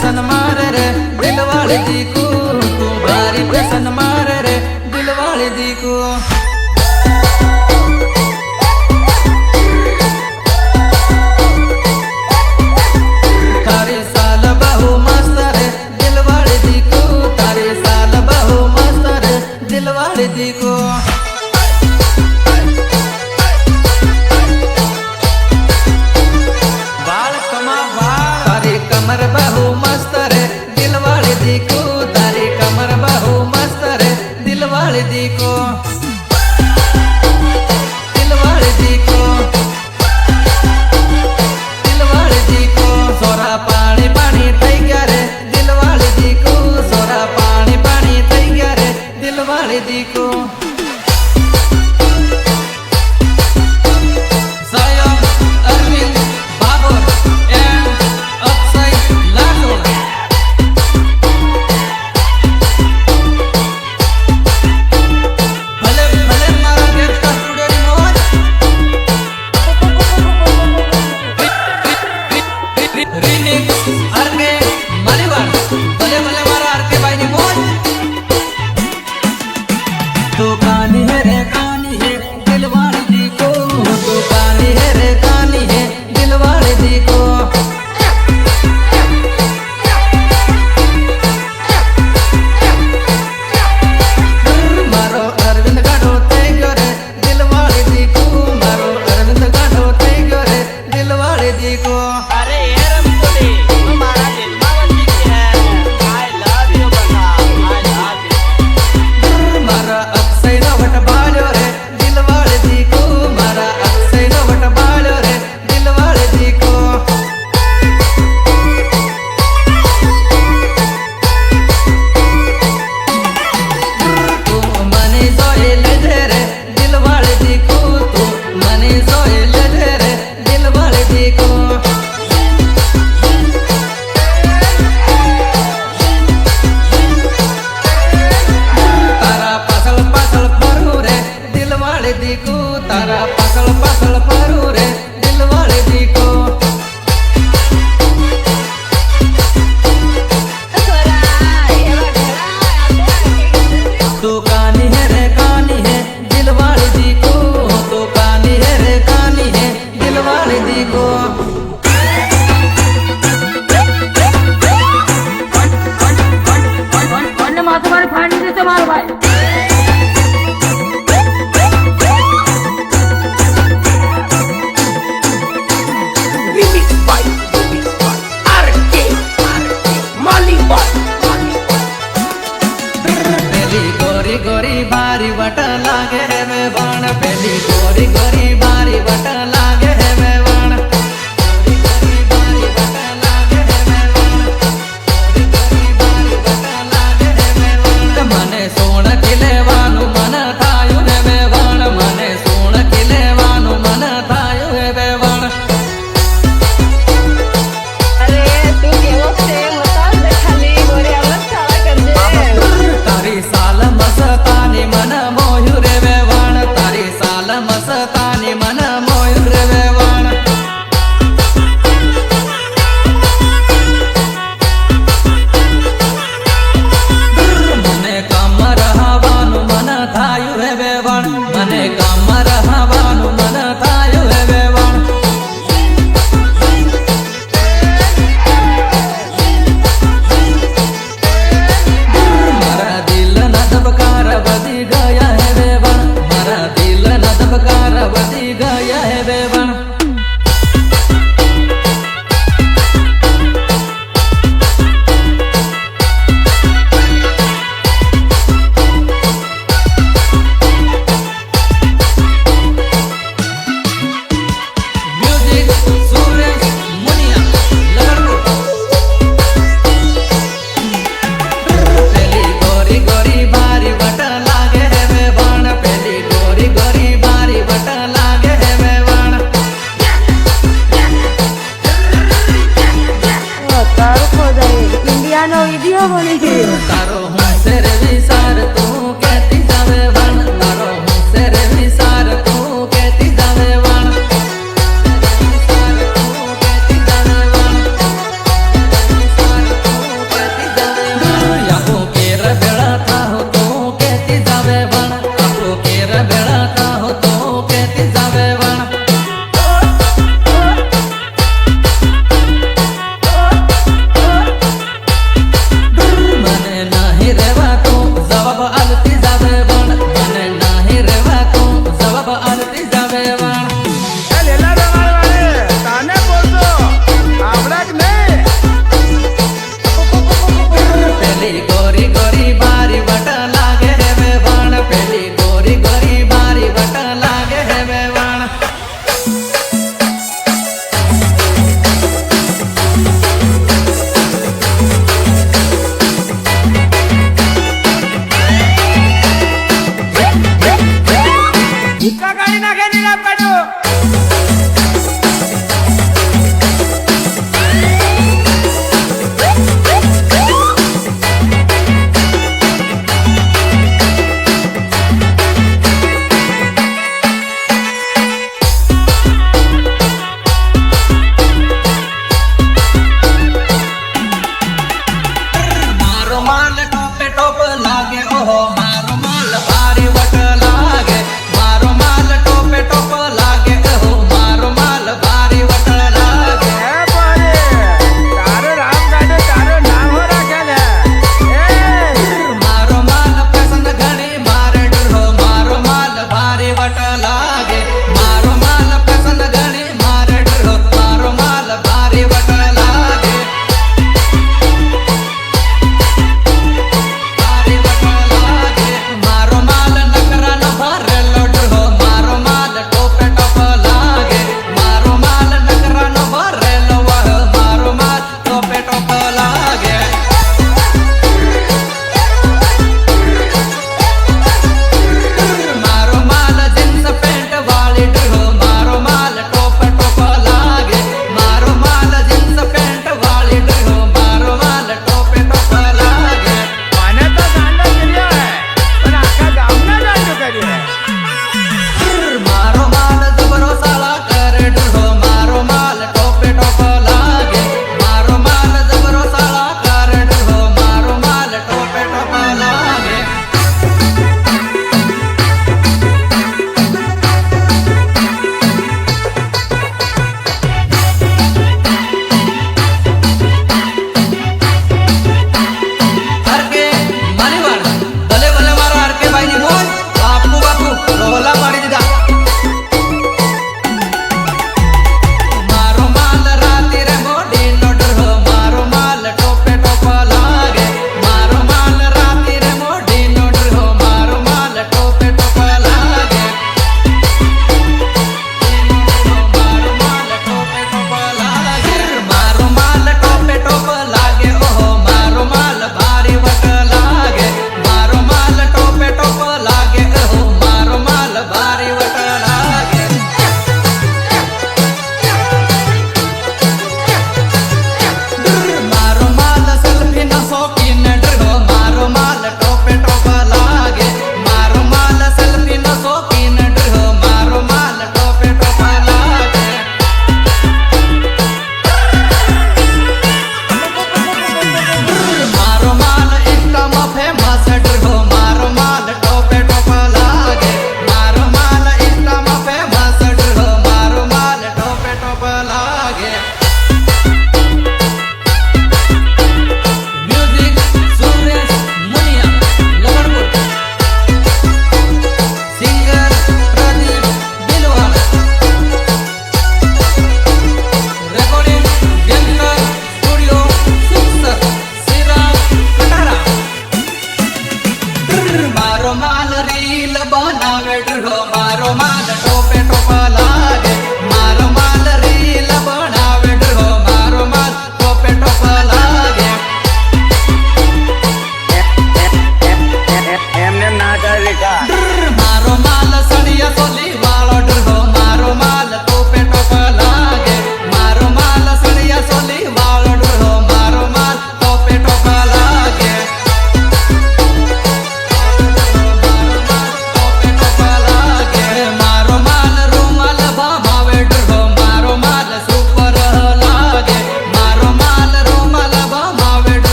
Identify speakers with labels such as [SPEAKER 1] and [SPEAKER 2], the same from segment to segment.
[SPEAKER 1] Pension मारे रे दिल वाले दी को, तू भारी पेसन मारे रे दिल वाले दी को। तारे साल बहु मस्त रे दिल वाले दी को, तारे साल बहु मस्त रे दिल वाले दी को। कमर बहु मस्त रे दिल वाले दी को, तारी कमर बहु मस्त रे दिल वाले दी को, दिल वाले दी को, दिल वाले दी को। सोरा पानी पानी थई गया रे दिल वाले दी को, सोरा पानी पानी थई गया रे दिल वाले दी को। तू कानी है रे कानी है दिल वाले दी को, तू कानी है रे कानी है दिल वाले दी को। मारो अरविंद गाढ़ो ते गयो रे दिल वाले दी को, मारो अरविंद गाढ़ो ते गयो रे दिल वाले दी को।
[SPEAKER 2] अरे एरम बोली तुम्हारा दिल मावती की है, आई लव यू बता, आई लव यू।
[SPEAKER 1] मारा अक्सई न वट बालो रे दिल वाले दी को, मारा अक्सई न वट बालो रे दिल वाले दी को। तू मने सोए ले रे दिल वाले दी को, तू मने सोए ले रे दिल वाले दी को।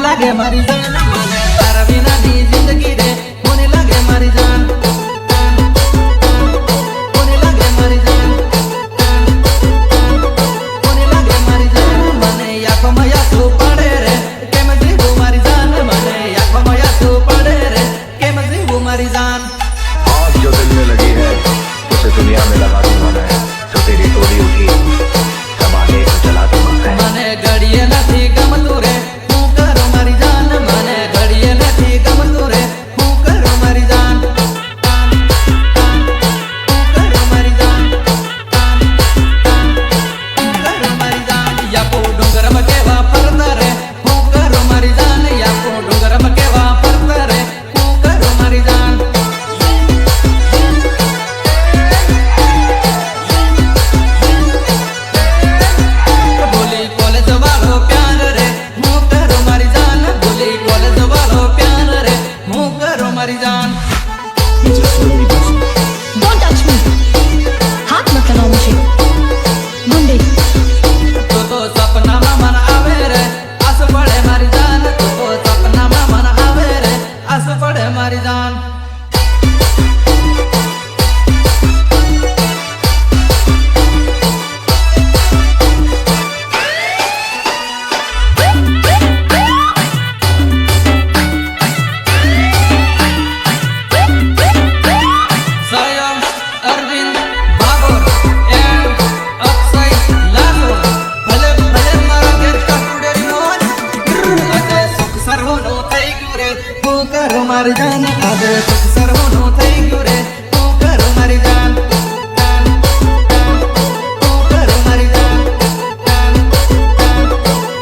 [SPEAKER 1] લાગે મારી જાન મને તારા વિનાની જિંદગી રે મને લાગે મારી જાન મને લાગે મારી જાન મને લાગે મારી જાન મને આંખોમાં આંસુ પડે રે કેમ જીવું મારી જાન મને આંખોમાં આંસુ પડે રે કેમ જીવું મારી જાન
[SPEAKER 3] आग जो दिल में लगी है उसे दुनिया में लगा दूंगा मैं जो तेरी टोली उठी जमाने को जला दूंगा मैं
[SPEAKER 1] મને ઘડીએ નથી ગમતું રે હું કરું મારી જાન મને ઘડીએ નથી ગમતું રે હું કરું મારી જાન હું કરું મારી જાન હું કરું મારી જાન યાપો ડુંગરમાં કેવા ફરતા રે હું કરું મારી જાન યાપો ડુંગરમાં કેવા ફરતા રે હું કરું મારી જાન બોલી કોલેજ વાળો પ્યાર રે હું કરું મારી જાન બોલી કોલેજ વાળો પ્યાર રે હું કરું મારી જાન
[SPEAKER 4] Don't touch me. हाथ मत लगाओ मुझे गुंडे
[SPEAKER 1] તો સપનામાં મન આવે રે આસ પડે મારી જાન તો સપનામાં મન આવે રે આસ પડે મારી જાન સયમ અરવિંદ ભાગોર એન્ડ અક્ષય લાખોર ભલે ભલે મારા ઘેર કટુડેરી મોજ આજે સુખ સર્વનો થઈ ગયું રે હું કરું મારી જાન આજે સુખ સર્વનો થઈ ગયું રે હું કરું મારી જાન હું કરું મારી જાન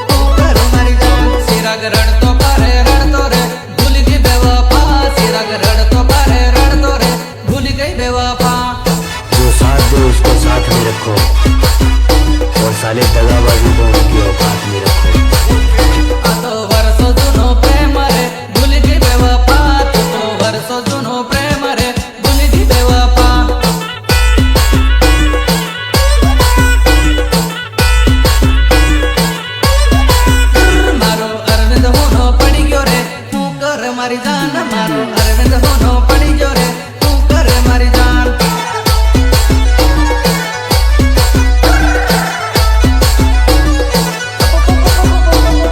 [SPEAKER 1] હું કરું મારી જાન સિરાગ રડતો પારે રડતો રે ભૂલી ગઈ બેવફા સિરાગ રડતો પારે રડતો રે ભૂલી ગઈ બેવફા
[SPEAKER 3] जो साथ दो उसको साथ में रखो और साले दगाबाजी को उनकी औकात में रखो
[SPEAKER 1] આ તો વર્ષો જૂનો પ્રેમ રે ભૂલી ગઈ બેવફા તું તો વર્ષો જૂનો પ્રેમ રે ભૂલી ગઈ બેવફા મારો અરવિંદ હોનો પડી ગયો રે હું કર મારી જાન મારો અરવિંદ હોનો પડી ગયો રે હું કર મારી જાન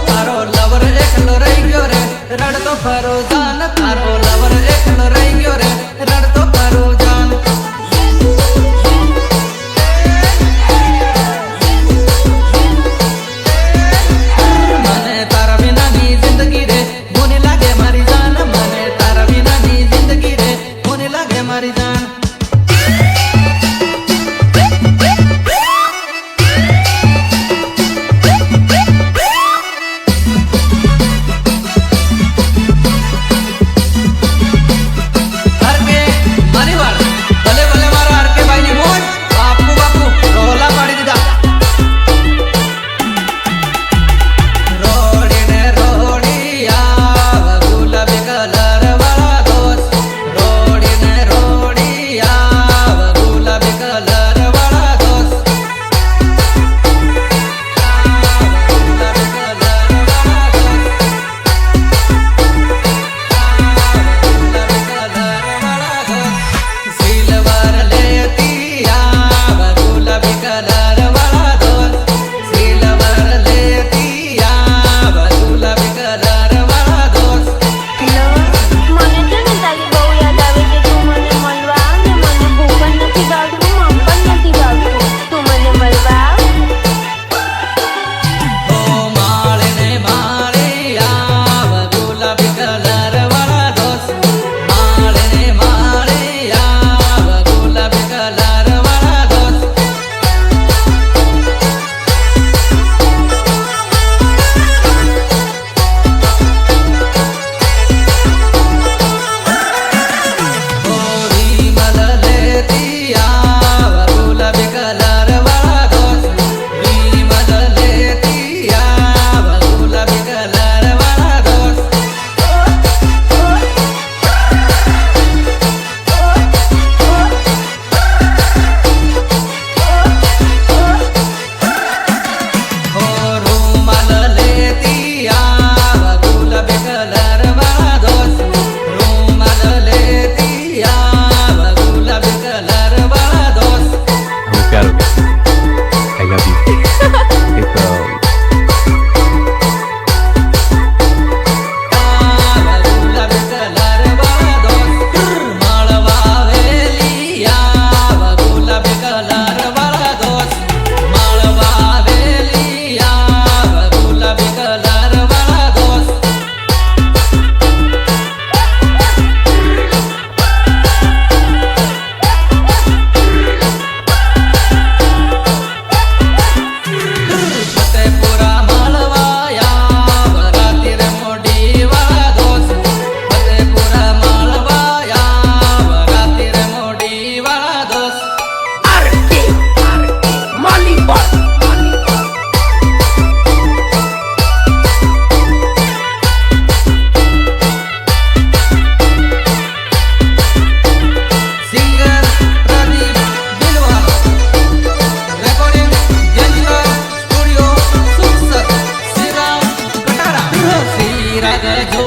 [SPEAKER 1] મારો લવર એકલો રહી ગયો રે રડતો ફરો જાન મારો લવર એકલો રહી ગયો રે રડતો ફરો જાન મને તારા વિનાની જિંદગી રે મને લાગે મારી જાન મને તારા વિનાની જિંદગી રે મને લાગે મારી જાન हर के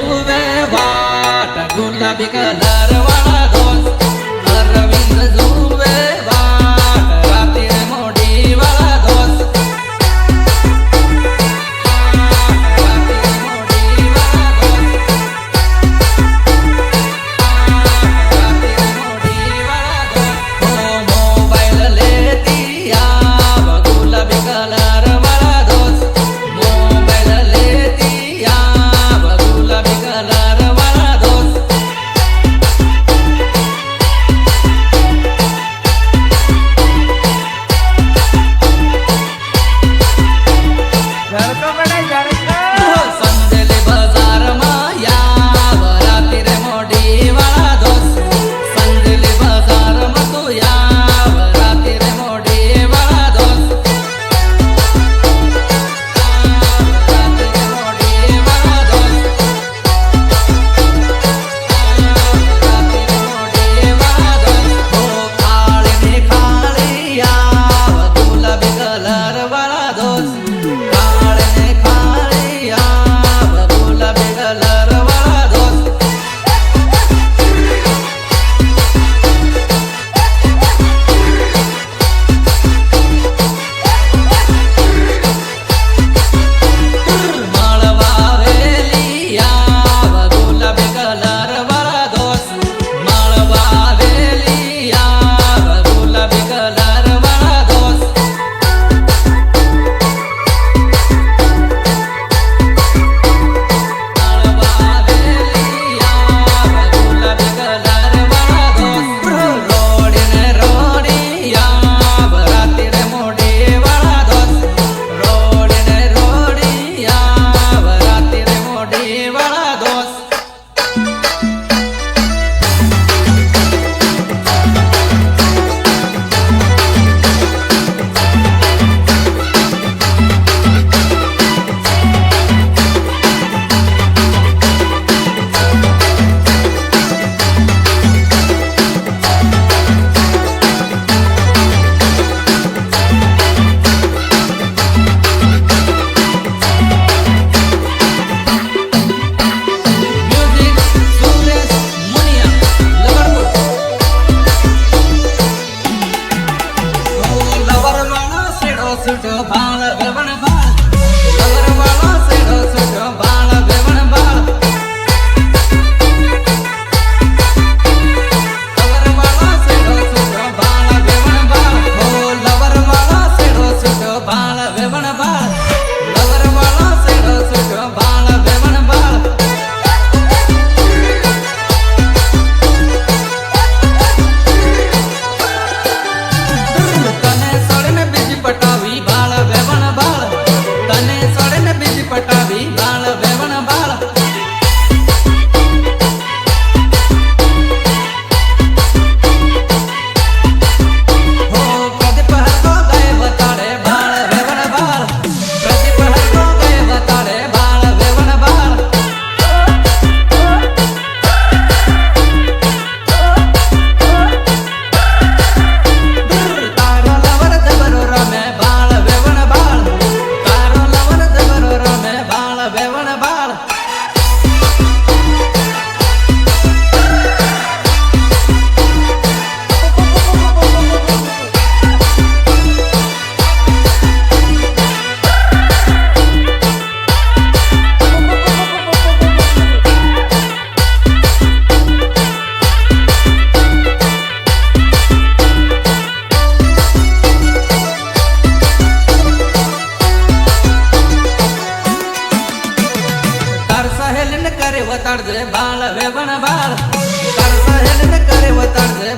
[SPEAKER 1] જુવે વાટ ગુલાબી કલર વાળા દોસ્ત અરવિંદ જુવે વાટ રાતે મોડી વાળા દોસ્ત રાતે મોડી વાળા દોસ્ત રાતે મોડી વાળા દોસ્ત ઓ મોબાઈલ લેતી આવ ગુલાબી કલર વાળા દોસ્ત મોબાઈલ લેતી આવ ગુલાબી કલર વાળા દોસ્ત
[SPEAKER 2] ઝડકો પડે ઝડકો
[SPEAKER 1] સંજેલી બજારમાં યાવ રાતે રે મોડી વાળા દોસ્ત સંજેલી બજારમાં તું યાવ રાતે રે મોડી વાળા દોસ્ત રાતે રે મોડી વાળા દોસ્ત રાતે રે મોડી વાળા દોસ્ત ઓ ખાળી યાવ ગુલાબી કલર વાળા દોસ્ત ખાળી યાવ ગુલાબી કલર વાળા દોસ્ત માળવા વેલી આવ ગુલાબી કલર વાળા દોસ્ત માળવા વેલી આવ ગુલાબી કલર વાળા દોસ્ત માળવા વેલી આવ ગુલાબી કલર વાળા દોસ્ત રોડી આવ રાતે રે મોડી વાળા દોસ્ત રોડી આવ રાતે રે મોડી વાળા દોસ્ત મ્યુઝિક સુરેશ મુનિયા લવરપુર લવર વાળો સેડો સુટો ભાળ વેવણ ભાળ લવર વાળો સેડો સુટો ભાળ વેવણ ભાળ લવર વાળો સેડો સુટો ભાળ વેવણ ભાળ ઓ લવર વાળો સેડો સુટો ભાળ વેવણ ભાળ લવર વાળો સેડો સુટો ભાળ વેવણ ભાળ તને સળને બીજી પટાવી બાળ વેવણ બાળ તને સળને બીજી પટાવી બાળ વેવણ બાળ હો પ્રદીપ હરતો ગયે બતાડે બાળ વેવણ બાળ પ્રદીપ હરતો ગયે બતાડે બાળ વેવણ બાળ તારો લવર જબરો રમે બાળ વેવણ બાળ તારો લવર જબરો રમે બાળ વેવણ બાળ તાર સહેલ ને કરે વતાડજે બાળ વેવણ બાળ તાર સહેલ ને કરે વતાડજે